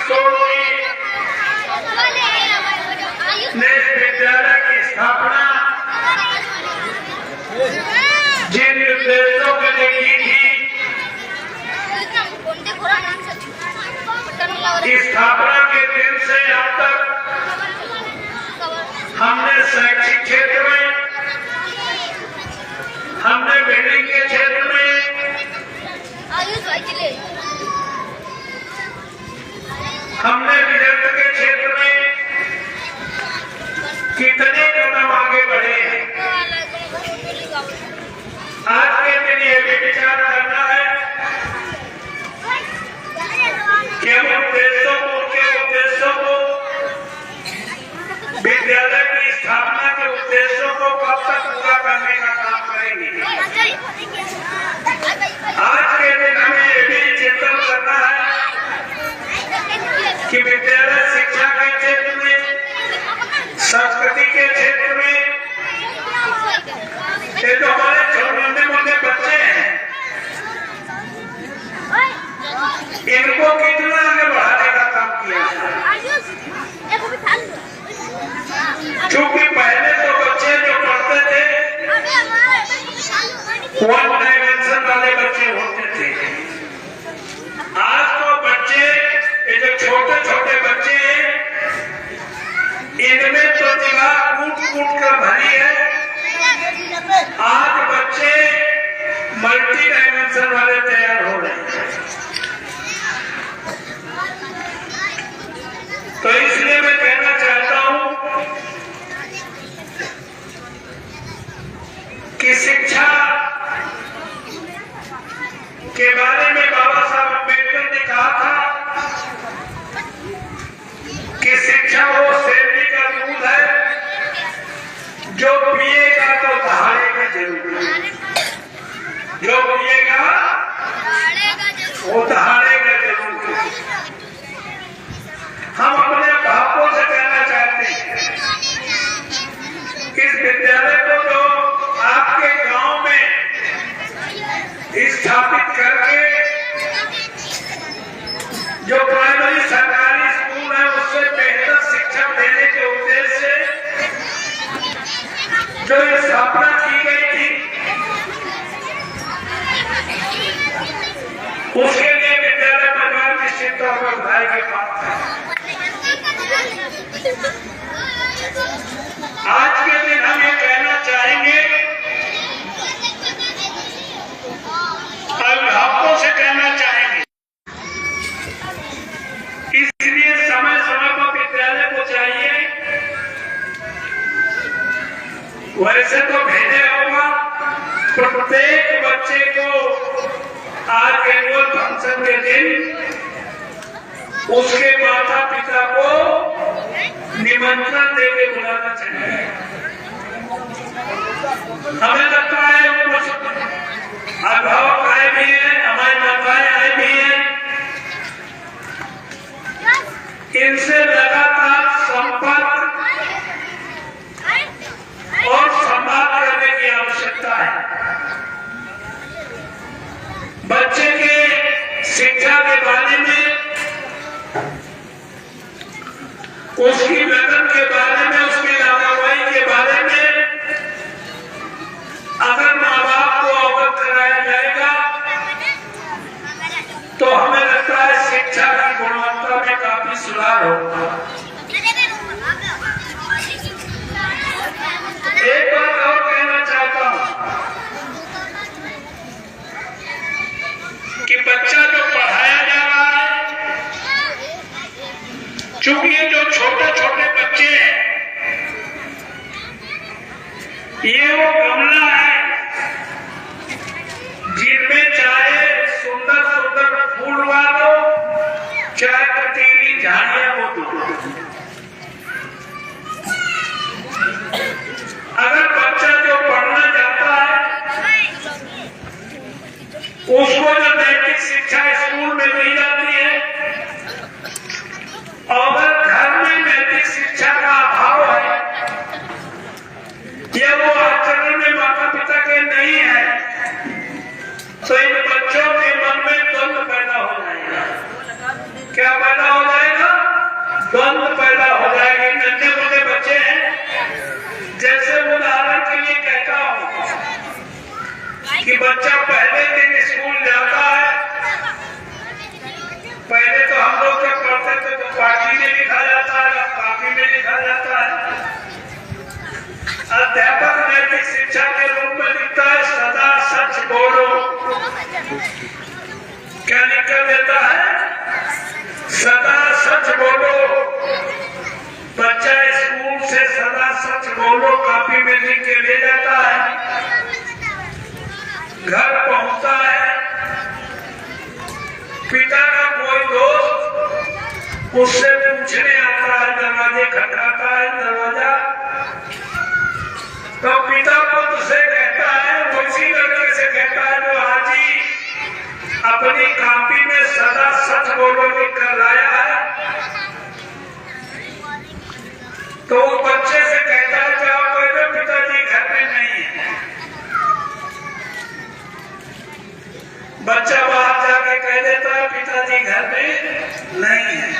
किशोर जी ने विद्यालय की स्थापना जिन निर्देशों के लिए की थी, स्थापना के दिन से अब तक हमने शैक्षिक क्षेत्र में, हमने बिल्डिंग के क्षेत्र में, हमने रिजल्ट के क्षेत्र में कितने कदम आगे बढ़े हैं। आज के दिन ये भी विचार करना है कि हम उद्देश्यों को विद्यालय की स्थापना के उद्देश्यों को कब तक पूरा करने का काम करेंगे। आज के दिन हमें ये भी चिंतन करना है कि विद्यालय शिक्षा के क्षेत्र में, संस्कृति के क्षेत्र में, ये जो हमारे छोटे मोटे बच्चे हैं, इनको कितना आगे बढ़ाने का काम किया। क्योंकि पहले तो बच्चे जो पढ़ते थे वन डायमेंशन वाले बच्चे होते थे। आज तो बच्चे, ये जो छोटे छोटे बच्चे हैं, इनमें प्रतिभा कूट कर भरी है। आज बच्चे मल्टी डायमेंशन वाले तैयार हो रहे हैं। तो इसलिए मैं कहना चाहता हूं कि शिक्षा के बारे में बाबा साहब अम्बेडकर ने कहा था कि शिक्षा वो शेरनी का दूध है जो पिएगा तो दहाड़ेगा जरूर, जो पिएगा वो दहाड़ेगा जरूर। हम अपने बापों से कहना चाहते हैं कि इस विद्यालय को जो आपके गांव में स्थापित करके जो प्राइमरी सरकारी स्कूल है उससे बेहतर शिक्षा देने के उद्देश्य से जो स्थापना की गई थी, उसके लिए विद्यालय परिवार निश्चित तौर पर बधाई के पात्र है। आज के दिन हम ये कहना चाहेंगे, अभिभावकों से कहना चाहेंगे, इसलिए समय समय पर विद्यालय को चाहिए, वैसे तो भेजे होगा प्रत्येक बच्चे को आज एनुअल फंक्शन के दिन उसके माता पिता को निमंत्रण देके बुलाना चाहिए। हमें लगता है कुछ अभिभावक आए भी हैं, हमारी माताएं आए भी हैं, इनसे लगातार संपर्क और संवाद करने की आवश्यकता है। बच्चे के शिक्षा के बारे में, उसकी वेतन के बारे में, उसकी लापरवाही के बारे में अगर माँ बाप को अवगत कराया जाएगा तो हमें लगता है शिक्षा की गुणवत्ता में काफी सुधार होगा। एक बात और कहना चाहता हूं कि बच्चा जो पढ़ाया जा रहा है, चूंकि ये जो छोटे छोटे बच्चे हैं, ये वो गमला है जिनमें चाहे सुंदर सुंदर फूल वालो, चाहे कटीली झाड़ियां हो दो। अगर बच्चा जो पढ़ना चाहता है उसको जो नैतिक शिक्षा स्कूल में दी जाती है, अगर घर में नैतिक शिक्षा का अभाव है या वो आचरण में माता पिता के नहीं है, तो इन बच्चों के मन में द्वंद्व पैदा हो जाएगा। क्या पैदा हो जाएगा? द्वंद्व पैदा हो जाएगी। नन्हे मुन्ने बच्चे हैं, जैसे उदाहरण के लिए कहता हूं कि बच्चा पहले दिन स्कूल जाता है। पहले तो हम लोग जब पढ़ते थे तो पार्टी में लिखा जाता है, अब कॉपी में लिखा जाता है। अध्यापक नैतिक शिक्षा के रूप में लिखता है सदा सच बोलो। क्या लिख कर देता है? सदा सच बोलो। बच्चा स्कूल से सदा सच बोलो कॉपी में लिख के ले जाता है। घर पहुंचता है, पिता का कोई दोस्त उससे पूछने आता है, दरवाजे खटखटाता है, दरवाजा तो पिता पुत्र से कहता है, उसी लड़के से कहता है जो आज ही अपनी कॉपी में सदा सच बोलो लिख कर लाया है। तो वो बच्चे से कहता है कि आप कहते पिताजी घर में नहीं है। बच्चा बाहर जाके कह देता है पिताजी घर में नहीं है।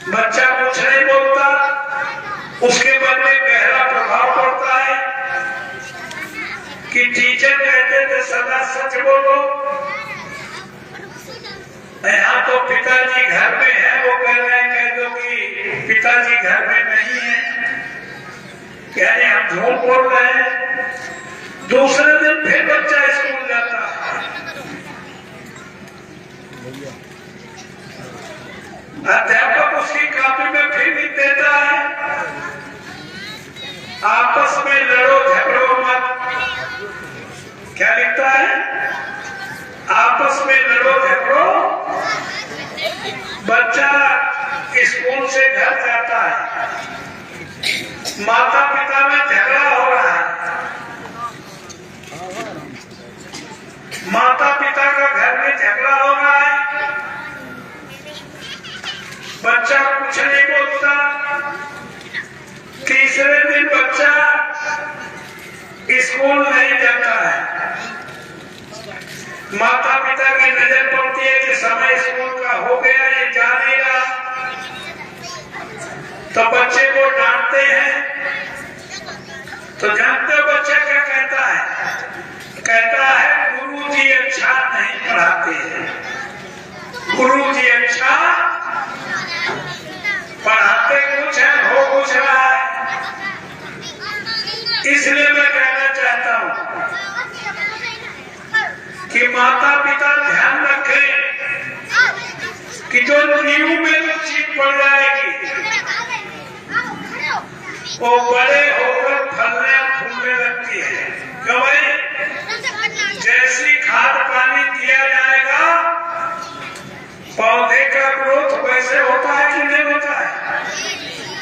बच्चा कुछ नहीं बोलता, उसके मन में गहरा प्रभाव पड़ता है कि टीचर कहते थे सदा सच बोलो, यहाँ तो पिताजी घर में है, वो कह रहे हैं कह दो कि पिताजी घर में नहीं है। कह रहे हम झूठ बोल रहे हैं। दूसरे दिन फिर बच्चा स्कूल जाता है। अध्यापक उसकी कॉपी में फिर लिख देता है आपस में लड़ो झगड़ो मत। क्या लिखता है? आपस में लड़ो झगड़ो। बच्चा स्कूल से घर जाता है, माता पिता में झगड़ा हो रहा है। माता पिता का घर में झगड़ा हो रहा है। बच्चा कुछ नहीं बोलता। तीसरे दिन बच्चा स्कूल नहीं जाता है। माता पिता की नजर पड़ती है कि समय स्कूल का हो गया, ये जा नहीं रहा, तो बच्चे को डांटते हैं। तो जानते हो बच्चा क्या कहता है? कहता है गुरुजी अच्छा नहीं पढ़ाते हैं, गुरुजी अच्छा पढ़ाते कुछ है, हो कुछ रहा है। इसलिए मैं कहना चाहता हूं कि माता पिता ध्यान रखें कि जो नींव में जो चीज पड़ जाएगी वो बड़े होकर फलने फूलने लगती है। क्यों भाई? जैसी खाद पानी दिया जाएगा पौधे का ग्रोथ वैसे होता है कि नहीं होता है?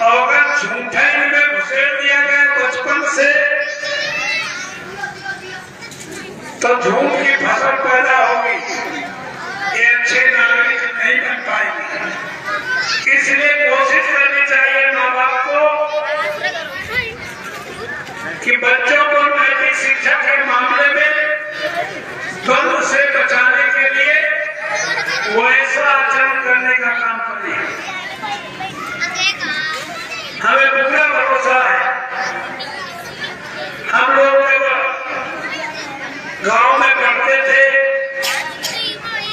और अगर झूठे में घुसेड़ दिया गया बचपन से तो झूठ की फसल पैदा होगी, ये अच्छे नागरिक नहीं बन पाएंगे। इसलिए कोशिश करनी चाहिए माँ बाप को कि बच्चों को नैतिक शिक्षा के मामले में द्वंद्व से बचाने के लिए वो ऐसा आचरण करने का काम करें। हमें पूरा भरोसा है। हम लोग गांव में पढ़ते थे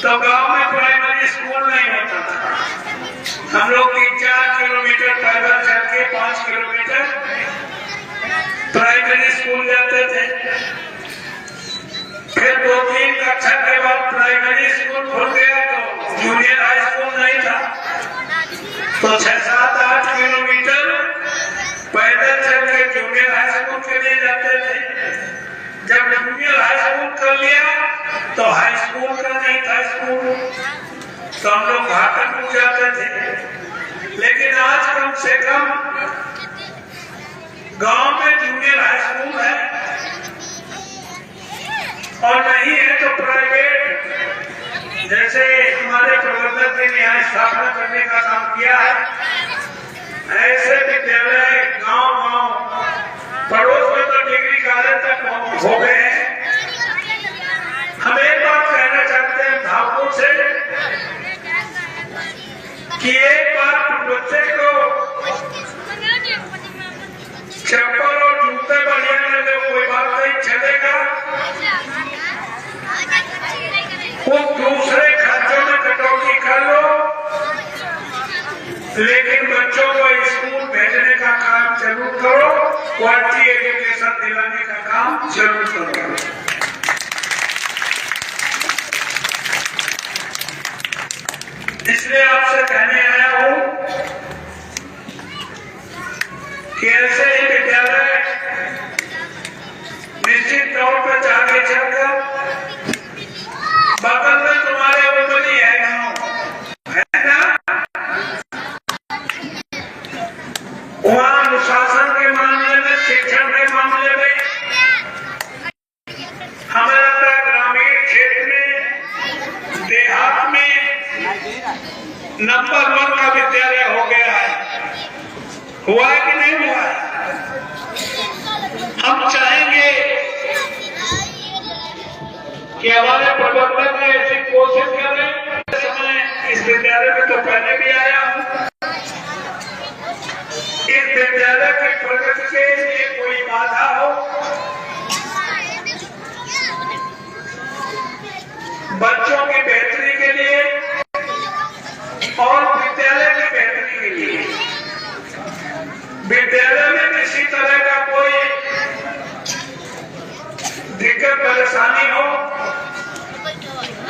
तो गांव में प्राइमरी स्कूल नहीं होता था। हम लोग 3-4 किलोमीटर पैदल चल के 5 किलोमीटर प्राइमरी स्कूल जाते थे। फिर 2-3 कक्षा के बाद प्राइमरी स्कूल खुल गया तो जूनियर हाई स्कूल नहीं था, तो 6-7-8 किलोमीटर पैदल चल के जूनियर हाई स्कूल के लिए जाते थे। जब जूनियर हाई स्कूल कर लिया तो हाई स्कूल का नहीं था स्कूल, तो हम लोग घाटन को जाते थे। लेकिन आज कम से कम गांव में जूनियर हाई स्कूल है, और नहीं है तो प्राइवेट, जैसे हमारे प्रबंधक ने यहाँ स्थापना करने का काम किया है, ऐसे विद्यालय गांव-गांव पड़ोस में तो डिग्री कॉलेज तक हो गए हैं। हम एक बात कहना चाहते हैं भावुक से कि एक बार बच्चे को चप्पल और जूते बढ़िया न दे, कोई बात नहीं चलेगा, वो दूसरे खर्चों में कटौती कर लो, लेकिन बच्चों को स्कूल भेजने का काम जरूर करो, क्वालिटी एजुकेशन दिलाने का काम जरूर करो। इसलिए आपसे कहने आया हूं कि ऐसे ही विद्यालय निश्चित तौर पर आगे चलकर, बगल में तुम्हारे उम्मीद है गाँव है ना, वहां अनुशासन के मामले में, शिक्षण के मामले में हमें लगता है ग्रामीण क्षेत्र में, देहात में नंबर 1 का विद्यालय हो गया है। हुआ है कि नहीं हुआ है? हम चाहेंगे कि हमारे प्रबंधक ने ऐसी कोशिश करें। समय इस विद्यालय में तो पहले भी आया हूं, इस विद्यालय की प्रगति के लिए कोई बाधा हो, बच्चों की बेहतरी के लिए और विद्यालय की बेहतरी के लिए, विद्यालय में किसी तरह का कोई दिक्कत परेशानी हो,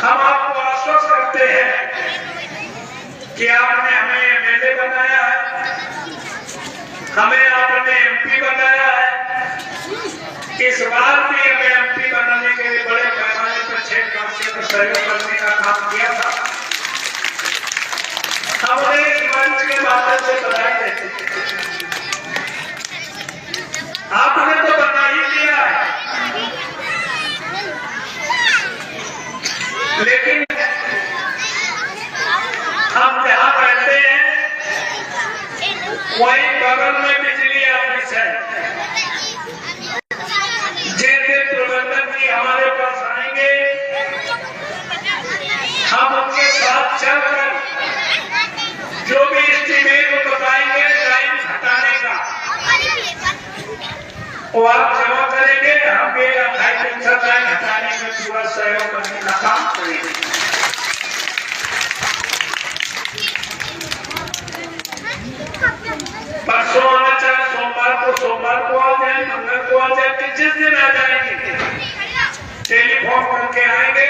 हम आपको आश्वस्त करते हैं कि आपने हमें एमएलए बनाया है, हमें आपने एमपी बनाया है। इस बार भी हमें एमपी बनाने के लिए बड़े पैमाने पर क्षेत्र में सहयोग करने का काम किया था। हमने इस मंच के माध्यम से बधाई देते हैं। आपने तो बना ही दिया है, लेकिन हम जहाँ रहते हैं वहीं बगल में बिजली ऑफिस है। जिस दिन प्रबंधक जी हमारे पास आएंगे, हम उनके साथ चलकर जो भी एस्टीमेट बताएंगे लाइन हटाने का, वो आप जमा करेंगे, हम भी लाइन हटाने में पूरा सहयोग करने का काम करेंगे। परसों आना चाहे सोमवार को आ जाए, मंगल को आ जाए, कि जिस दिन आ जाएंगे टेलीफोन करके आएंगे,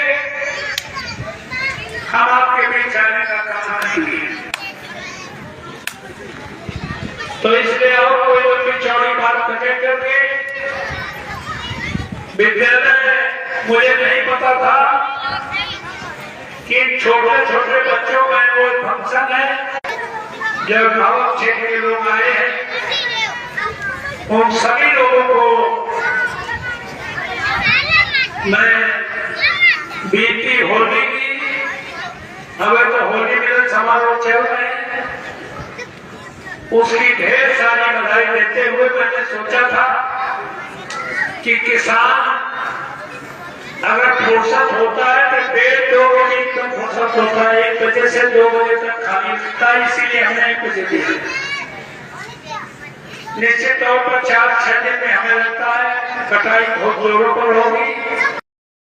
हम आपके बीच आने का काम करेंगे। तो इसलिए और कोई लंबी चौड़ी बात न करके, विद्यालय मुझे नहीं पता था कि छोटे छोटे बच्चों का वो फंक्शन है, जब गांव क्षेत्र के लोग आए हैं, उन सभी लोगों को मैं बीती होली की, हमें तो होली मिलन समारोह चल रहे हैं, उसकी ढेर सारी बधाई देते हुए मैंने सोचा था कि किसान अगर फुर्सत होता है तो 1:30-2 बजे तक फुर्सत होता है, 1 बजे से 2 बजे तक खाली मिलता है, इसीलिए हमने 1 बजे दिया। निश्चित तौर पर 4-6 दिन में हमें लगता है कटाई बहुत जोरों पर होगी।